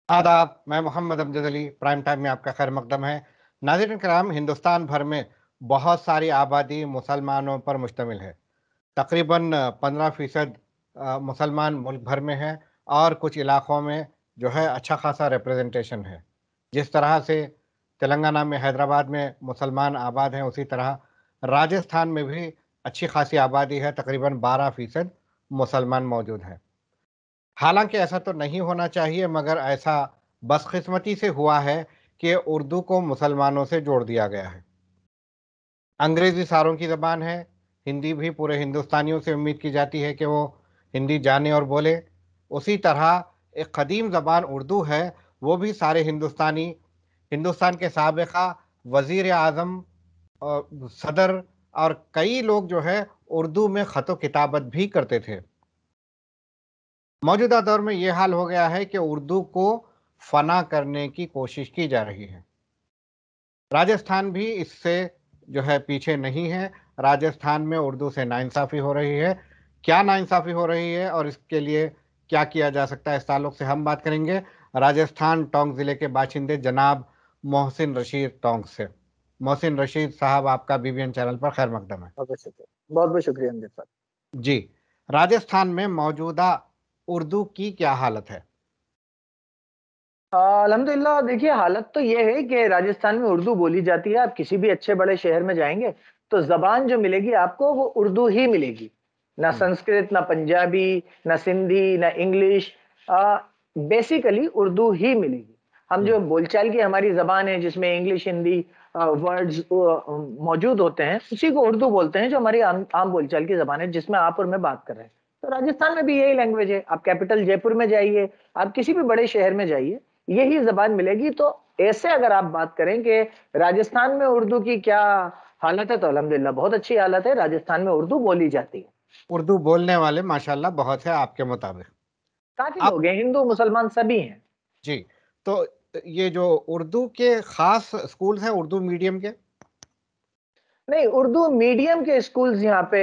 आदाब, मैं Mohammad Amjad Ali, prime time में आपका खैर मकदम है। नाज़रीन कराम, हिंदुस्तान भर में बहुत सारी आबादी मुसलमानों पर मुश्तमिल है। तकरीबन 15% मुसलमान मुल्क भर में हैं और कुछ इलाक़ों में जो है अच्छा खासा रिप्रेजेंटेशन है। जिस तरह से तेलंगाना में, हैदराबाद में मुसलमान आबाद हैं, उसी तरह राजस्थान में भी अच्छी खासी आबादी है, तकरीबन 12% मुसलमान मौजूद हैं। हालाँकि ऐसा तो नहीं होना चाहिए, मगर ऐसा बदकिस्मती से हुआ है कि उर्दू को मुसलमानों से जोड़ दिया गया है। अंग्रेज़ी सारों की ज़बान है, हिंदी भी पूरे हिंदुस्तानियों से उम्मीद की जाती है कि वो हिंदी जाने और बोले। उसी तरह एक क़दीम ज़बान उर्दू है, वो भी सारे हिंदुस्तानी हिंदुस्तान के साबिक़ा वज़ीर-ए-आज़म सदर और कई लोग जो है उर्दू में ख़त-ओ-किताबत भी करते थे। मौजूदा दौर में ये हाल हो गया है कि उर्दू को फ़ना करने की कोशिश की जा रही है। राजस्थान भी इससे जो है पीछे नहीं है। राजस्थान में उर्दू से नाइंसाफ़ी हो रही है। क्या नाइंसाफ़ी हो रही है और इसके लिए क्या किया जा सकता है, इस ताल्लुक से हम बात करेंगे राजस्थान टोंक ज़िले के बाशिंदे जनाब मोहसिन रशीद टोंक से। मोहसिन रशीद साहब, आपका बीबीएन चैनल पर खैर मकदम है। बहुत-बहुत शुक्रिया। बहुत-बहुत शुक्रिया अमजद साहब। जी, राजस्थान में मौजूदा उर्दू की क्या हालत है? अल्हम्दुलिल्लाह देखिए हालत तो ये है कि राजस्थान में उर्दू बोली जाती है। आप किसी भी अच्छे बड़े शहर में जाएँगे, तो ज़बान जो मिलेगी आपको वो उर्दू ही मिलेगी। ना हुँ, संस्कृत, ना पंजाबी, ना सिंधी, ना इंग्लिश बेसिकली उर्दू ही मिलेगी। हम हुँ, जो बोलचाल की हमारी ज़बान है जिसमें इंग्लिश, हिंदी वर्ड्स मौजूद होते हैं, उसी को उर्दू बोलते हैं जो हमारी आम आम बोलचाल की ज़बान है जिसमें आप और मैं बात कर रहे हैं। तो राजस्थान में भी यही लैंग्वेज है। आप कैपिटल जयपुर में जाइए, आप किसी भी बड़े शहर में जाइए, यही ज़बान मिलेगी। तो ऐसे अगर आप बात करें कि राजस्थान में उर्दू की क्या हालत है, तो अल्हम्दुलिल्लाह बहुत अच्छी हालत है। राजस्थान में उर्दू बोली जाती है। उर्दू बोलने वाले माशाअल्लाह बहुत है आपके मुताबिक। काफ़ी अब लोग हैं, हिंदू, मुसलमान सभी हैं। जी, तो ये जो उर्दू के ख़ास स्कूल्स हैं उर्दू मीडियम के? नहीं, उर्दू मीडियम के स्कूल्स यहाँ पे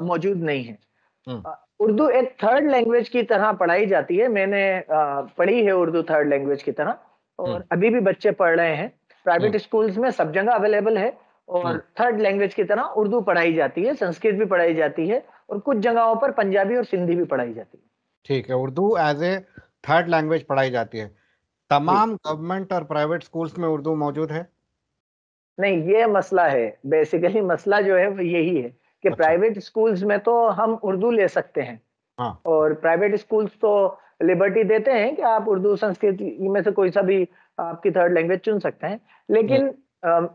मौजूद नहीं हैं। हुँ, उर्दू एक थर्ड लैंग्वेज की तरह पढ़ाई जाती है। मैंने पढ़ी है उर्दू थर्ड लैंग्वेज की तरह हुँ, और अभी भी बच्चे पढ़ रहे हैं। हुँ, प्राइवेट स्कूल्स में सब जगह अवेलेबल है हुँ, और थर्ड लैंग्वेज की तरह उर्दू पढ़ाई जाती है, संस्कृत भी पढ़ाई जाती है और कुछ जगहों पर पंजाबी और सिंधी भी पढ़ाई जाती है। ठीक है, Urdu as a third language पढ़ाई जाती है। जी। तमाम गवर्नमेंट और प्राइवेट स्कूल्स में उर्दू मौजूद है? नहीं, ये मसला है। बेसिकली मसला जो है वो यही है कि अच्छा, प्राइवेट स्कूल्स में तो हम उर्दू ले सकते हैं हाँ, और प्राइवेट स्कूल्स तो लिबर्टी देते हैं कि आप उर्दू, संस्कृत में से कोई सा भी आपकी थर्ड लैंग्वेज चुन सकते हैं। हुँ, लेकिन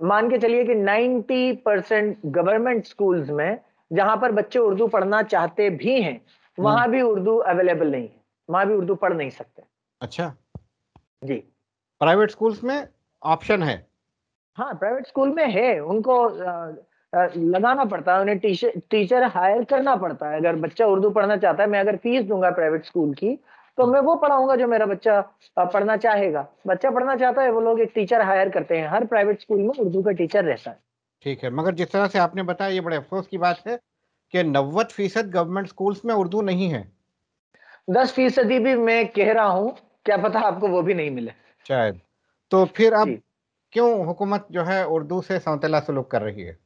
मान के चलिए कि 90% गवर्नमेंट स्कूल्स में जहाँ पर बच्चे उर्दू पढ़ना चाहते भी हैं, हुँ, वहाँ भी उर्दू अवेलेबल नहीं है। वहाँ भी उर्दू पढ़ नहीं सकते। अच्छा, जी। प्राइवेट स्कूल्स में ऑप्शन है? हाँ, प्राइवेट स्कूल में है, उनको लगाना पड़ता है, उन्हें टीचर हायर करना पड़ता है। अगर बच्चा उर्दू पढ़ना चाहता है, मैं अगर फीस दूँगा प्राइवेट स्कूल की, तो हुँ, मैं वो पढ़ाऊँगा जो मेरा बच्चा पढ़ना चाहेगा। बच्चा पढ़ना चाहता है, वो लोग एक टीचर हायर करते हैं। हर प्राइवेट स्कूल में उर्दू का टीचर रहता है। ठीक है, मगर जिस तरह से आपने बताया ये बड़े अफ़सोस की बात है कि 90% गवर्नमेंट स्कूल्स में उर्दू नहीं है, 10% भी मैं कह रहा हूँ, क्या पता आपको वो भी नहीं मिले। शायद। तो फिर अब जी। क्यों हुकूमत जो है उर्दू से सौतेला सलूक कर रही है?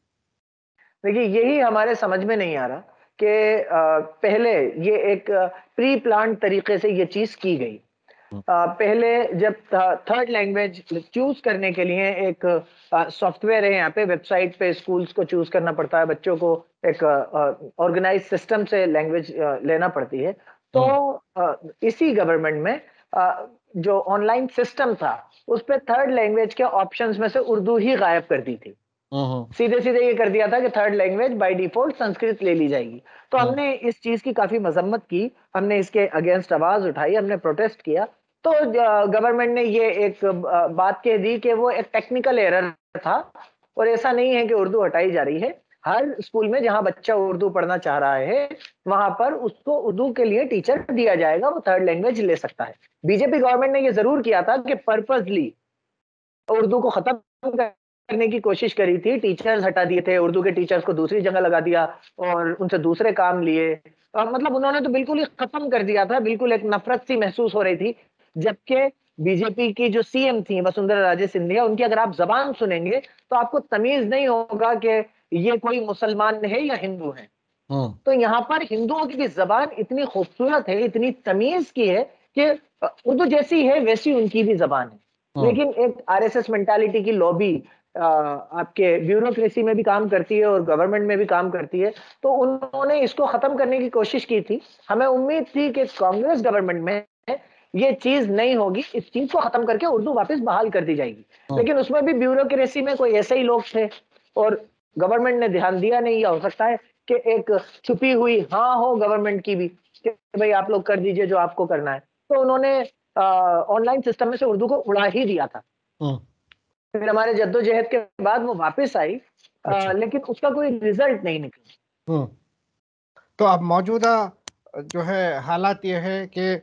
देखिए, यही हमारे समझ में नहीं आ रहा कि पहले ये एक प्री प्लान्ड तरीके से ये चीज़ की गई। हुँ, पहले जब थर्ड लैंग्वेज चूज़ करने के लिए एक सॉफ्टवेयर है यहाँ पे, वेबसाइट पे स्कूल्स को चूज़ करना पड़ता है, बच्चों को एक ऑर्गेनाइज़ सिस्टम से लैंग्वेज लेना पड़ती है। तो हुँ, इसी गवर्नमेंट में जो ऑनलाइन सिस्टम था, उसपे थर्ड लैंग्वेज के ऑप्शंस में से उर्दू ही गायब कर दी थी। हुँ, हुँ, सीधे-सीधे ये कर दिया था कि third language by default Sanskrit ले ली जाएगी। तो हुँ, हमने इस चीज़ की काफ़ी मज़म्मत की, हमने इसके अगेंस्ट आवाज़ उठाई, हमने प्रोटेस्ट किया। तो गवर्नमेंट ने ये एक बात कह दी कि वो एक टेक्निकल एरर था और ऐसा नहीं है कि उर्दू हटाई जा रही है। हर स्कूल में जहाँ बच्चा उर्दू पढ़ना चाह रहा है, वहाँ पर उसको उर्दू के लिए टीचर दिया जाएगा, वो थर्ड लैंग्वेज ले सकता है। बीजेपी गवर्नमेंट ने ये ज़रूर किया था कि पर्पसली उर्दू को खत्म करने की कोशिश करी थी, टीचर्स हटा दिए थे, उर्दू के टीचर्स को दूसरी जगह लगा दिया और उनसे दूसरे काम लिए। मतलब उन्होंने तो बिल्कुल ही खत्म कर दिया था, बिल्कुल एक नफ़रत सी महसूस हो रही थी। जबकि बीजेपी की जो सीएम थी वसुंधरा राजे सिंधिया, उनकी अगर आप जबान सुनेंगे तो आपको तमीज नहीं होगा कि ये कोई मुसलमान है या हिंदू है। तो यहाँ पर हिंदुओं की भी जबान इतनी खूबसूरत है, इतनी तमीज की है कि उर्दू जैसी है वैसी उनकी भी जबान है। लेकिन एक आरएसएस मेंटालिटी की लॉबी आपके ब्यूरोक्रेसी में भी काम करती है और गवर्नमेंट में भी काम करती है, तो उन्होंने इसको खत्म करने की कोशिश की थी। हमें उम्मीद थी कि कांग्रेस गवर्नमेंट में ये चीज नहीं होगी, इस चीज को खत्म करके उर्दू वापस बहाल कर दी जाएगी। लेकिन उसमें भी ब्यूरोक्रेसी में कोई ऐसे ही लोग थे और गवर्नमेंट ने ध्यान दिया नहीं, या हो सकता है कि एक छुपी हुई हाँ हो गवर्नमेंट की भी कि भाई आप लोग कर दीजिए जो आपको करना है, तो उन्होंने ऑनलाइन सिस्टम में से उर्दू को उड़ा ही दिया था। फिर हमारे जद्दोजहद के बाद वो वापस आई, अच्छा। लेकिन उसका कोई रिजल्ट नहीं निकला। तो अब मौजूदा जो है हालात ये है कि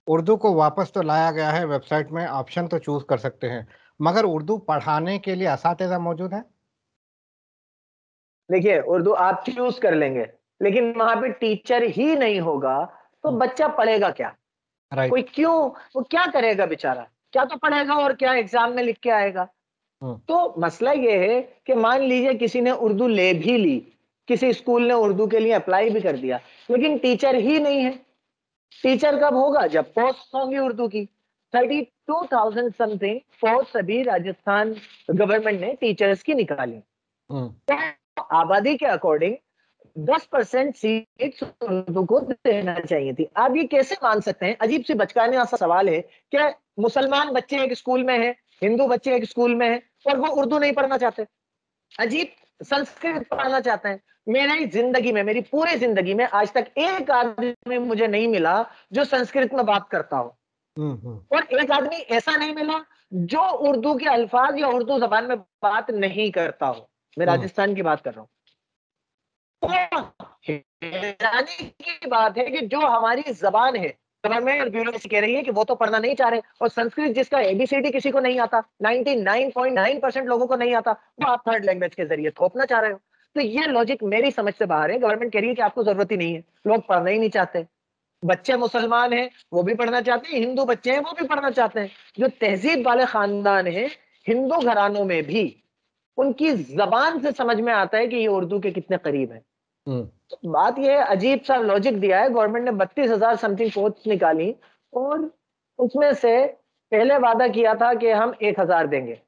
उर्दू को वापस तो लाया गया है, वेबसाइट में ऑप्शन तो चूज कर सकते हैं, मगर उर्दू पढ़ाने के लिए असातिज़ा मौजूद है। देखिए, उर्दू आप चूज कर लेंगे, लेकिन वहां पे टीचर ही नहीं होगा तो बच्चा पढ़ेगा क्या? राइट। कोई क्यों, वो क्या करेगा बेचारा? क्या तो पढ़ेगा और क्या एग्जाम में लिख के आएगा? तो मसला ये है कि मान लीजिए किसी ने उर्दू ले भी ली, किसी स्कूल ने उर्दू के लिए अप्लाई भी कर दिया, लेकिन टीचर ही नहीं है। टीचर कब होगा? जब पोस्ट होंगी उर्दू की। 32,000 समथिंग पोस्ट अभी राजस्थान गवर्नमेंट ने टीचर्स की निकाली। तो आबादी के अकॉर्डिंग 10% सीट्स उर्दू को देना चाहिए थी। आप ये कैसे मान सकते हैं? अजीब सी बचकाने सा सवाल है कि मुसलमान बच्चे एक स्कूल में हैं, हिंदू बच्चे एक स्कूल में हैं और वो उर्दू नहीं पढ़ना चाहते, अजीब, संस्कृत पढ़ना चाहते हैं। मेरी जिंदगी में, मेरी पूरी जिंदगी में आज तक एक आदमी मुझे नहीं मिला जो संस्कृत में बात करता हो, और एक आदमी ऐसा नहीं मिला जो उर्दू के अल्फाज या उर्दू जबान में बात नहीं करता हो। मैं राजस्थान की बात कर रहा हूं। तो हैरानी की बात है कि जो हमारी जबान है, गवर्नमेंट और ब्यूरोक्रेसी कह रही है कि वो तो पढ़ना नहीं चाह रहे, और संस्कृत जिसका एबीसीडी किसी को नहीं आता, 99.9% लोगों को नहीं आता, वो आप थर्ड लैंग्वेज के जरिए थोपना चाह रहे हो। तो ये लॉजिक मेरी समझ से बाहर है। गवर्नमेंट कह रही है कि आपको जरूरत ही नहीं है, लोग पढ़ना ही नहीं चाहते। बच्चे मुसलमान हैं वो भी पढ़ना चाहते हैं, हिंदू बच्चे हैं वो भी पढ़ना चाहते हैं। जो तहजीब वाले खानदान है हिंदू घरानों में भी, उनकी जबान से समझ में आता है कि ये उर्दू के कितने करीब है। तो बात यह है, अजीब सा लॉजिक दिया है गवर्नमेंट ने। 32,000 समथिंग पोस्ट निकाली और उसमें से पहले वादा किया था कि हम 1,000 देंगे।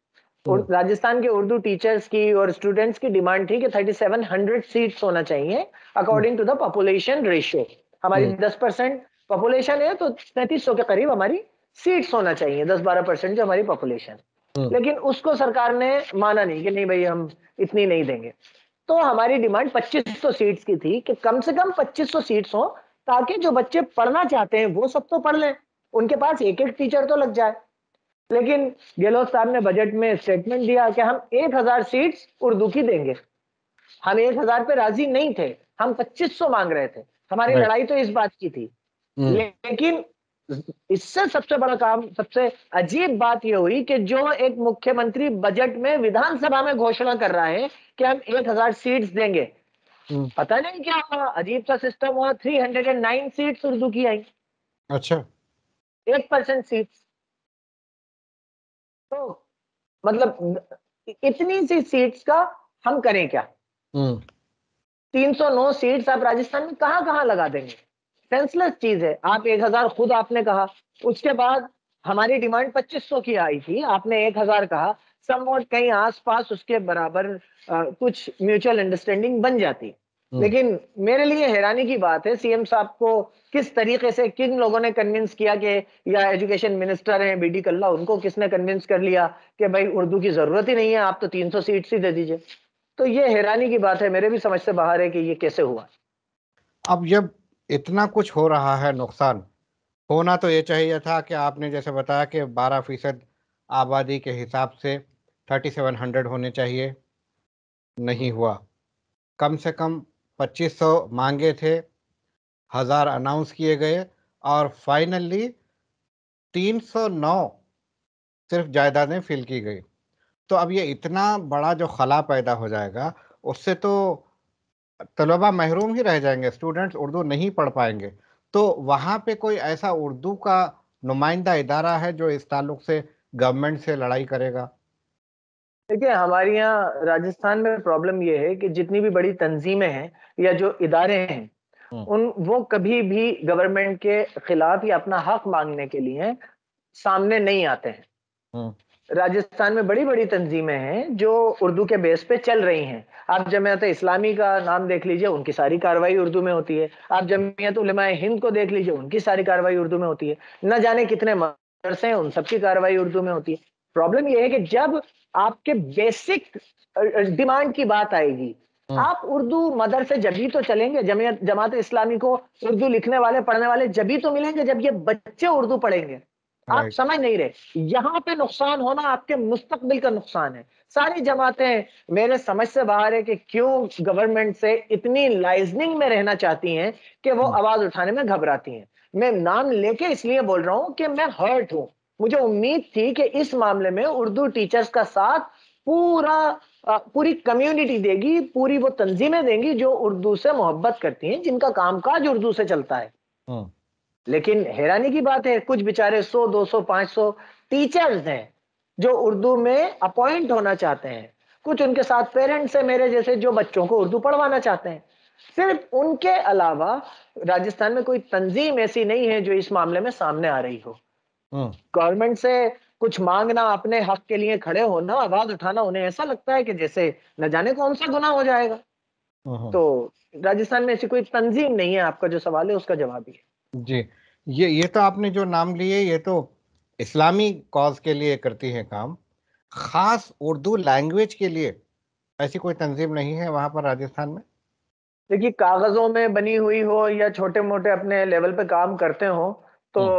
और राजस्थान के उर्दू टीचर्स की और स्टूडेंट्स की डिमांड थी कि 3700 सीट्स होना चाहिए according to the population ratio. हमारी 10% पॉपुलेशन है तो 3300 के करीब हमारी सीट्स होना चाहिए, 10-12% जो हमारी पॉपुलेशन। लेकिन उसको सरकार ने माना नहीं कि नहीं भाई हम इतनी नहीं देंगे। तो हमारी डिमांड 2500 सीट्स की थी कि कम से कम 2500 सीट्स हो, ताकि जो बच्चे पढ़ना चाहते हैं वो सब तो पढ़ लें, उनके पास एक एक टीचर तो लग जाए। लेकिन गहलोत साहब ने बजट में स्टेटमेंट दिया कि हम 1,000 सीट्स उर्दू की देंगे। हम 1,000 पे राजी नहीं थे, हम 2500 मांग रहे थे। हमारी लड़ाई तो इस बात की थी। लेकिन इससे सबसे बड़ा काम, सबसे अजीब बात यह हुई कि जो एक मुख्यमंत्री बजट में विधानसभा में घोषणा कर रहा है कि हम 1,000 सीट्स देंगे, पता नहीं क्या हुआ, अजीब सा सिस्टम हुआ। 309 सीट्स उर्दू की आई। अच्छा। 1% सीट्स। तो मतलब इतनी सी सीट्स का हम करें क्या? 309 सीट्स आप राजस्थान में कहां कहां लगा देंगे? सेंसलेस चीज है। आप 1,000 खुद आपने कहा, उसके बाद हमारी डिमांड 2500 की आई थी, आपने 1,000 कहा, समवॉट कहीं आसपास उसके बराबर कुछ म्यूचुअल अंडरस्टैंडिंग बन जाती। लेकिन मेरे लिए हैरानी की बात है सीएम साहब को किस तरीके से, किन लोगों ने कन्विंस किया कि, या एजुकेशन मिनिस्टर हैं बीडी कल्ला, उनको किसने कन्विंस कर लिया कि भाई उर्दू की जरूरत ही नहीं है, आप तो 300 सीट्स ही दे दीजिए। तो ये हैरानी की बात है, मेरे भी समझ से बाहर है कि ये कैसे हुआ। अब जब इतना कुछ हो रहा है, नुकसान होना तो ये चाहिए था कि आपने जैसे बताया कि 12% आबादी के हिसाब से 3700 होने चाहिए, नहीं हुआ। कम से कम 2500 मांगे थे, 1000 अनाउंस किए गए और फाइनली 309 सिर्फ जायदादें फिल की गई। तो अब ये इतना बड़ा जो खला पैदा हो जाएगा, उससे तो तलबा महरूम ही रह जाएंगे, स्टूडेंट्स उर्दू नहीं पढ़ पाएंगे। तो वहाँ पे कोई ऐसा उर्दू का नुमाइंदा इदारा है जो इस ताल्लुक से गवर्नमेंट से लड़ाई करेगा? देखिए, हमारे यहाँ राजस्थान में प्रॉब्लम ये है कि जितनी भी बड़ी तंज़ीमें हैं या जो इदारे हैं, हुँ, वो कभी भी गवर्नमेंट के खिलाफ या अपना हक माँगने के लिए सामने नहीं आते हैं। हुँ, राजस्थान में बड़ी-बड़ी तंज़ीमें हैं जो उर्दू के बेस पे चल रही हैं। आप जमीयत इस्लामी का नाम देख लीजिए, उनकी सारी कार्रवाई उर्दू में होती है। आप जमीयत उलमाए हिंद को देख लीजिए, उनकी सारी कार्रवाई उर्दू में होती है। न जाने कितने मदरसे हैं, उन सबकी कार्रवाई उर्दू में होती है। प्रॉब्लम ये है कि जब आपके बेसिक डिमांड की बात आएगी, हुँ, आप उर्दू मदरसे जभी तो चलेंगे, जमात इस्लामी को उर्दू लिखने वाले, पढ़ने वाले जभी तो मिलेंगे जब ये बच्चे उर्दू पढ़ेंगे। आप राइट। समझ नहीं रहे, यहाँ पे नुकसान होना आपके मुस्तकबिल का नुकसान है। सारी जमातें मेरे समझ से बाहर है कि क्यों गवर्नमेंट से इतनी लाइजनिंग में रहना चाहती हैं कि वो हुँ, आवाज उठाने में घबराती हैं। मैं नाम लेके इसलिए बोल रहा हूं कि मैं हर्ट हूं। मुझे उम्मीद थी कि इस मामले में उर्दू टीचर्स का साथ पूरा पूरी कम्युनिटी देगी, पूरी वो तंजीमें देंगी जो उर्दू से मोहब्बत करती हैं, जिनका कामकाज उर्दू से चलता है। हुँ, लेकिन हैरानी की बात है, कुछ बेचारे 100, 200, 500 टीचर्स हैं, जो उर्दू में अपॉइंट होना चाहते हैं। कुछ उनके साथ पेरेंट्स हैं मेरे जैसे जो बच्चों को उर्दू पढ़वाना चाहते हैं। सिर्फ उनके अलावा राजस्थान में कोई तंजीम ऐसी नहीं है जो इस मामले में सामने आ रही हो। हुँ, गवर्नमेंट से कुछ मांगना, अपने हक के लिए खड़े होना, आवाज उठाना, उन्हें ऐसा लगता है कि जैसे न जाने कौन सा गुनाह हो जाएगा। हुँ, हुँ। तो राजस्थान में ऐसी कोई तंजीम नहीं है, आपका जो सवाल है उसका जवाब ये है। जी, ये तो आपने जो नाम लिए ये तो इस्लामी कॉज़ के लिए करती हैं काम। ख़ास उर्दू लैंग्वेज के लिए ऐसी कोई तंज़ीम नहीं है वहाँ पर राजस्थान में? देखिए, कागज़ों में बनी हुई हो या छोटे-मोटे अपने लेवल पे काम करते हों, हुँ,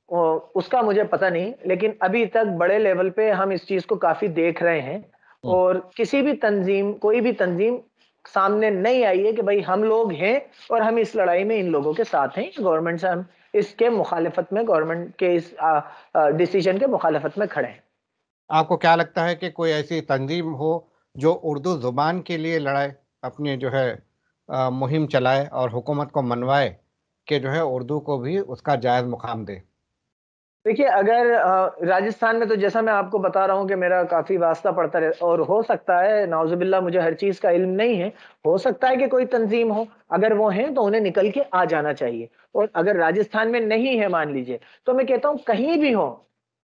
तो उसका मुझे पता नहीं, लेकिन अभी तक बड़े लेवल पे हम इस चीज़ को काफ़ी देख रहे हैं हुँ, और किसी भी तंज़ीम कोई भी तंज़ीम सामने नहीं आई है कि भई हम लोग हैं और हम इस लड़ाई में इन लोगों के साथ हैं, गवर्नमेंट से हम इसके मुखालिफत में गवर्नमेंट के इस डिसीज़न के मुखालिफत में खड़े हैं। आपको क्या लगता है कि कोई ऐसी तंज़ीम हो जो उर्दू ज़ुबान के लिए लड़ाए, अपनी जो है मुहिम चलाए और हुकूमत को मनवाए कि जो है उर्दू को भी उसका जायज़ मुक़ाम दे? देखिए, अगर राजस्थान में तो जैसा मैं आपको बता रहा हूँ कि मेरा काफ़ी वास्ता पड़ता है और हो सकता है नाउज़ुबिल्लाह मुझे हर चीज़ का इल्म नहीं है, हो सकता है कि कोई तंज़ीम हो, अगर वो हैं तो उन्हें निकल के आ जाना चाहिए और अगर राजस्थान में नहीं है मान लीजिए, तो मैं कहता हूँ कहीं भी हो,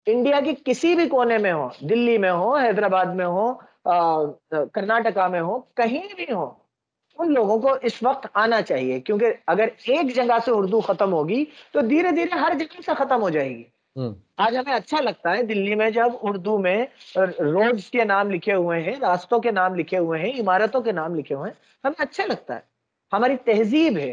इंडिया के किसी भी कोने में हो, दिल्ली में हो, हैदराबाद में हो कर्नाटका में हो, कहीं भी हो, उन लोगों को इस वक़्त आना चाहिए क्योंकि अगर एक जगह से उर्दू खत्म होगी, तो धीरे-धीरे हर जगह से खत्म हो जाएगी। हुँ, आज हमें अच्छा लगता है दिल्ली में जब उर्दू में रोड्स के नाम लिखे हुए हैं, रास्तों के नाम लिखे हुए हैं, इमारतों के नाम लिखे हुए हैं, हमें अच्छा लगता है। हमारी तहज़ीब है।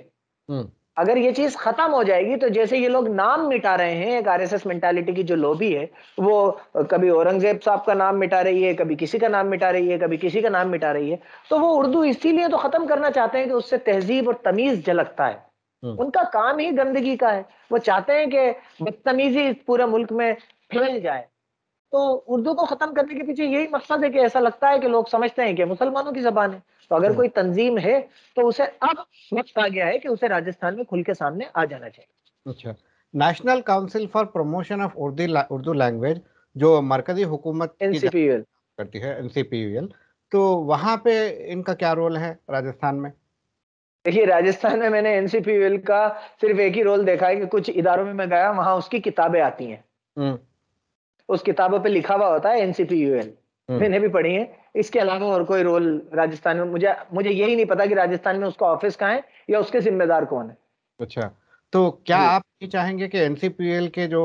हुँ, अगर ये चीज़ खत्म हो जाएगी तो जैसे ये लोग नाम मिटा रहे हैं, एक आरएसएस मेंटालिटी की जो लॉबी है, वो कभी औरंगज़ेब साहब का नाम मिटा रही है, कभी किसी का नाम मिटा रही है, कभी किसी का नाम मिटा रही है। तो वो उर्दू इसीलिए तो खत्म करना चाहते हैं कि उससे तहज़ीब और तमीज़ झलकता है। हुँ, उनका काम ही गंदगी का है। वो चाहते हैं कि बदतमीज़ी इस पूरे मुल्क में फैल जाए। तो उर्दू को खत्म करने के पीछे यही मकसद है कि ऐसा लगता है कि लोग समझते हैं कि मुसलमानों की ज़बान है। तो अगर हुँ। कोई तंज़ीम है, तो उसे अब वक़्त आ गया है कि उसे राजस्थान में खुल के सामने आ जाना चाहिए। अच्छा, national council for promotion of Urdu language जो मरकज़ी हुकूमत की जा एनसीपीयूएल। करती है एनसीपीयूएल, तो वहाँ पे इनका क्या रोल है राजस्थान में? देखिए, राजस्थान में मैंने एनसीपीयूएल का सिर्फ़ एक ही रोल देखा है कि कुछ इदारों में मैं गया, वहाँ उसकी किताबें आती हैं। हुँ, उस किताबों पे लिखा हुआ होता है एनसीपीयूएल। हुँ, मैंने भी पढ़ी है। इसके अलावा और कोई रोल राजस्थान में मुझे मुझे यही नहीं पता कि राजस्थान में उसका ऑफ़िस कहाँ है या उसके ज़िम्मेदार कौन है? अच्छा। तो क्या जी। आप ये चाहेंगे कि एनसीपीएल के जो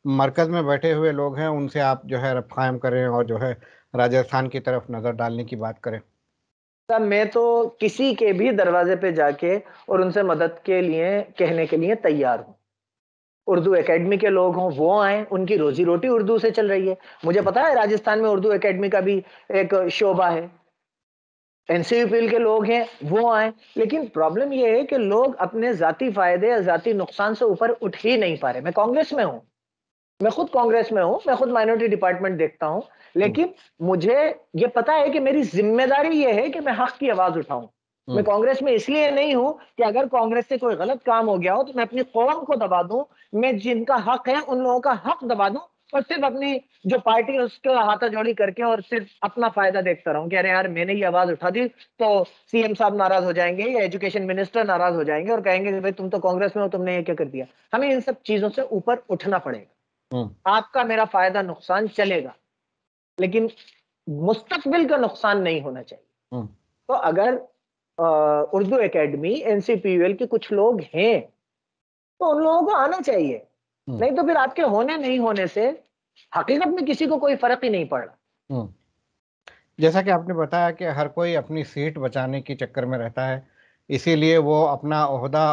मरकज़ में बैठे हुए लोग हैं, उनसे आप जो है रब्त क़ायम करें और जो है राजस्थान की तरफ नज़र डालने की बात करें? तब मैं तो किसी के भी दरवाजे पे जाके और उनसे मदद के लिए कहने के लिए तैयार हूँ। उर्दू एकेडमी के लोग हों, वो आएँ, उनकी रोज़ी-रोटी उर्दू से चल रही है। मुझे हुँ, पता है राजस्थान में उर्दू एकेडमी का भी एक शोबा है। एनसीपीएल के लोग हैं, वो आएँ। लेकिन प्रॉब्लम ये है कि लोग अपने ज़ाती फ़ायदे या ज़ाती नुकसान से ऊपर उठ ही नहीं पा रहे। मैं कांग्रेस में हूँ। मैं खुद कांग्रेस में हूँ, मैं खुद माइनॉरिटी डिपार्टमेंट देखता हूँ, हुँ, लेकिन मुझे ये पता है कि मेरी ज़िम्मेदारी ये है कि मैं हक़ की आवाज़ उठाऊँ। मैं कांग्रेस में इसलिए नहीं हूं कि अगर कांग्रेस से कोई गलत काम हो गया हो तो मैं अपनी कौम को दबा दूं, मैं जिनका हक है उन लोगों का हक दबा दूं और सिर्फ अपनी जो पार्टी है उसके हाथाजोड़ी करके और सिर्फ अपना फायदा देखता रहूं कि अरे यार मैंने ये आवाज उठा दी तो सीएम साहब नाराज हो जाएंगे या एजुकेशन मिनिस्टर नाराज हो जाएंगे और कहेंगे कि भाई तुम तो कांग्रेस में हो, तुमने ये क्या कर दिया। हमें इन सब चीजों से ऊपर उठना पड़ेगा। आपका मेरा फायदा नुकसान चलेगा, लेकिन मुस्तकबिल का नुकसान नहीं होना चाहिए। तो अगर उर्दू एकेडमी एनसीपीयूएल के कुछ लोग हैं तो उन लोगों को आना चाहिए, नहीं तो फिर आपके होने नहीं होने से हकीकत में किसी को कोई फर्क ही नहीं पड़ रहा। जैसा कि आपने बताया कि हर कोई अपनी सीट बचाने के चक्कर में रहता है, इसीलिए वो अपना ओहदा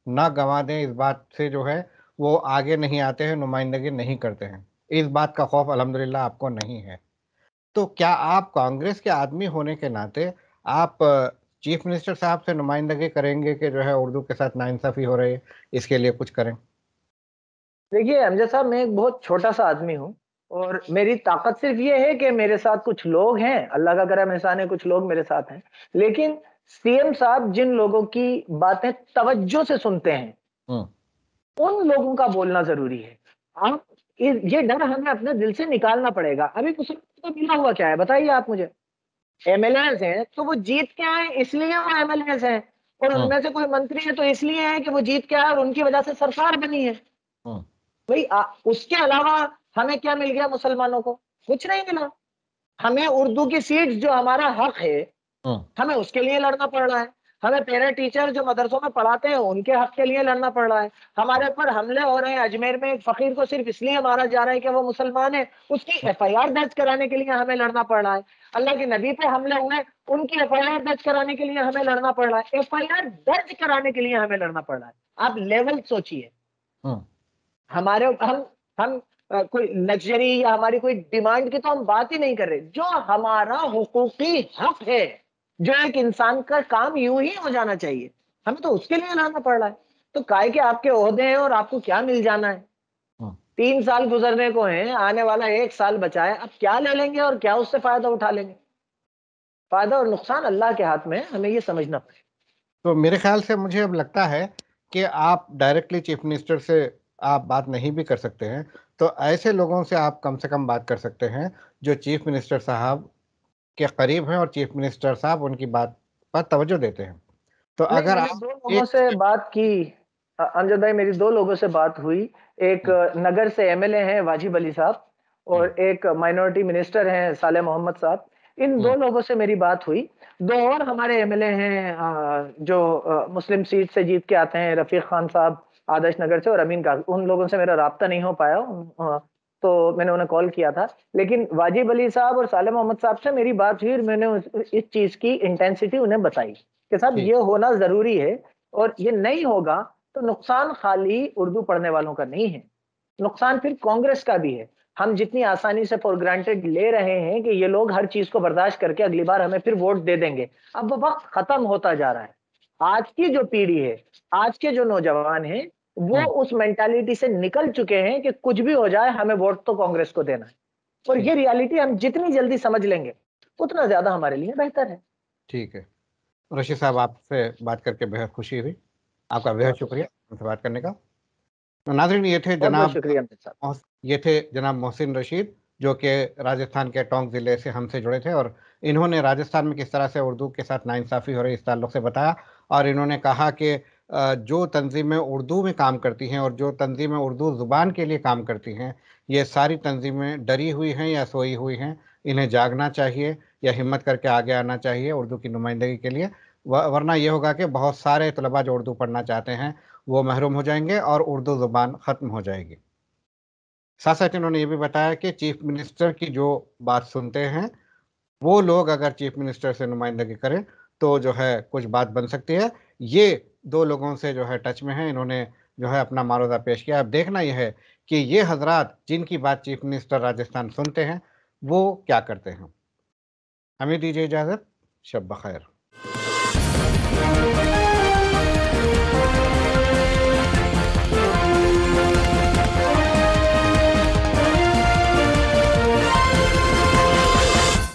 ना गंवा दें इस बात से जो है वो आगे नहीं आते हैं, नुमाइंदगी नहीं करते हैं। इस बात का खौफ अल्हम्दुलिल्लाह आपको नहीं है। तो क्या आप कांग्रेस के आदमी होने के नाते आप चीफ मिनिस्टर साहब से नुमाइंदगी करेंगे कि जो है उर्दू के साथ नाइंसाफ़ी हो रही है, इसके लिए कुछ करें? देखिए अमजद साहब, मैं एक बहुत छोटा सा आदमी हूँ और मेरी ताकत सिर्फ ये है कि मेरे साथ कुछ लोग हैं, अल्लाह का करम एहसान है, कुछ लोग मेरे साथ हैं। लेकिन सीएम साहब जिन लोगों की बातें तवज्जो से सुनते हैं उन लोगों का बोलना जरूरी है। आप ये डर हमें अपने दिल से निकालना पड़ेगा। अभी कुछ तो मिला हुआ क्या है बताइए आप मुझे। एमएलएस हैं तो वो जीत के आए इसलिए वो एमएलएस हैं, और उनमें से कोई मंत्री है तो इसलिए है कि वो जीत के आए और उनकी वजह से सरकार बनी है। भाई उसके अलावा हमें क्या मिल गया मुसलमानों को? कुछ नहीं मिला। हमें उर्दू की सीट जो हमारा हक है हमें उसके लिए लड़ना पड़ रहा है। हमें पेरेंट टीचर जो मदरसों में पढ़ाते हैं उनके हक के लिए लड़ना पड़ रहा है। हमारे ऊपर हमले हो रहे हैं। अजमेर में एक फकीर को सिर्फ इसलिए मारा जा रहा है कि वो मुसलमान है, उसकी एफआईआर दर्ज कराने के लिए हमें लड़ना पड़ रहा है। अल्लाह के नबी पे हमले हुए, उनकी एफआईआर दर्ज कराने के लिए हमें लड़ना पड़ रहा है। एफआईआर दर्ज कराने के लिए हमें लड़ना पड़ रहा है। आप लेवल सोचिए। हमारे हम कोई लग्जरी या हमारी कोई डिमांड की तो हम बात ही नहीं कर रहे। जो हमारा हुकूकी हक है, जो एक इंसान का काम यूं ही हो जाना चाहिए, हमें तो उसके लिए लड़ना पड़ रहा है। तो काय के आपके ओहदे हैं और आपको क्या मिल जाना है। 3 साल गुजरने को हैं, आने वाला 1 साल बचा है। अब क्या ले लेंगे और क्या उससे फायदा उठा लेंगे? फायदा और नुकसान अल्लाह के हाथ में है, हमें ये समझना पड़ेगा। तो मेरे ख्याल से मुझे अब लगता है कि आप डायरेक्टली चीफ मिनिस्टर से आप बात नहीं भी कर सकते हैं, तो ऐसे लोगों से आप कम से कम बात कर सकते हैं जो चीफ मिनिस्टर साहब के करीब हैं और चीफ मिनिस्टर साहब उनकी बात पर तवज्जो देते हैं। तो नहीं, अगर मैंने आप 2 लोगों एक से बात की। अमजद भाई, मेरी 2 लोगों से बात हुई। एक नगर से एमएलए हैं वाजिब अली साहब और एक माइनॉरिटी मिनिस्टर हैं साले मोहम्मद साहब। इन 2 लोगों से मेरी बात हुई। 2 और हमारे एमएलए हैं जो मुस्लिम सीट से जीत के आते हैं, रफीक खान साहब आदर्श नगर से और अमीन का। उन लोगों से मेरा राब्ता नहीं हो पाया, तो मैंने उन्हें कॉल किया था। लेकिन वाजिब अली साहब और साले मोहम्मद साहब से मेरी बात हुई और मैंने इस चीज की इंटेंसिटी उन्हें बताई कि साहब ठीक ये होना जरूरी है, और ये नहीं होगा तो नुकसान खाली उर्दू पढ़ने वालों का नहीं है, नुकसान फिर कांग्रेस का भी है। हम जितनी आसानी से फॉर ग्रांटेड ले रहे हैं कि ये लोग हर चीज को बर्दाश्त करके अगली बार हमें फिर वोट दे देंगे, अब वो वक्त खत्म होता जा रहा है। आज की जो पीढ़ी है, आज के जो नौजवान हैं, वो उस मेंटालिटी से निकल चुके हैं कि कुछ भी हो जाए हमें वोट तो कांग्रेस को देना है। और ये रियलिटी हम जितनी जल्दी समझ लेंगे उतना ज्यादा हमारे लिए बेहतर है। ठीक है रशीद साहब, आपसे बात करके बेहद खुशी हुई। आपका बेहद शुक्रिया हमसे बात करने का। तो नाज़रीन, बहुत बहुत शुक्रिया अमित साहब। ये थे जनाब मोहसिन रशीद, जो कि राजस्थान के टोंक ज़िले से हमसे जुड़े थे, और इन्होंने राजस्थान में किस तरह से उर्दू के साथ नाइंसाफ़ी हो रही है इस ताल्लुक़ से बताया। और इन्होंने कहा कि जो तंज़ीमें उर्दू में काम करती हैं और जो तंज़ीमें उर्दू ज़ुबान के लिए काम करती हैं, ये सारी तंज़ीमें डरी हुई हैं या सोई हुई हैं। इन्हें जागना चाहिए या हिम्मत करके आगे आना चाहिए उर्दू की नुमाइंदगी के लिए। वरना ये होगा कि बहुत सारे तलबा जो उर्दू पढ़ना चाहते हैं वो महरूम हो जाएंगे और उर्दू ज़ुबान ख़त्म हो जाएगी। साथ साथ इन्होंने ये भी बताया कि चीफ मिनिस्टर की जो बात सुनते हैं वो लोग अगर चीफ मिनिस्टर से नुमाइंदगी करें तो जो है कुछ बात बन सकती है। ये 2 लोगों से जो है टच में है, इन्होंने जो है अपना मारूदा पेश किया। अब देखना यह है कि ये हजरात जिनकी बात चीफ मिनिस्टर राजस्थान सुनते हैं वो क्या करते हैं। हमें दीजिए इजाज़त। शब बखैर।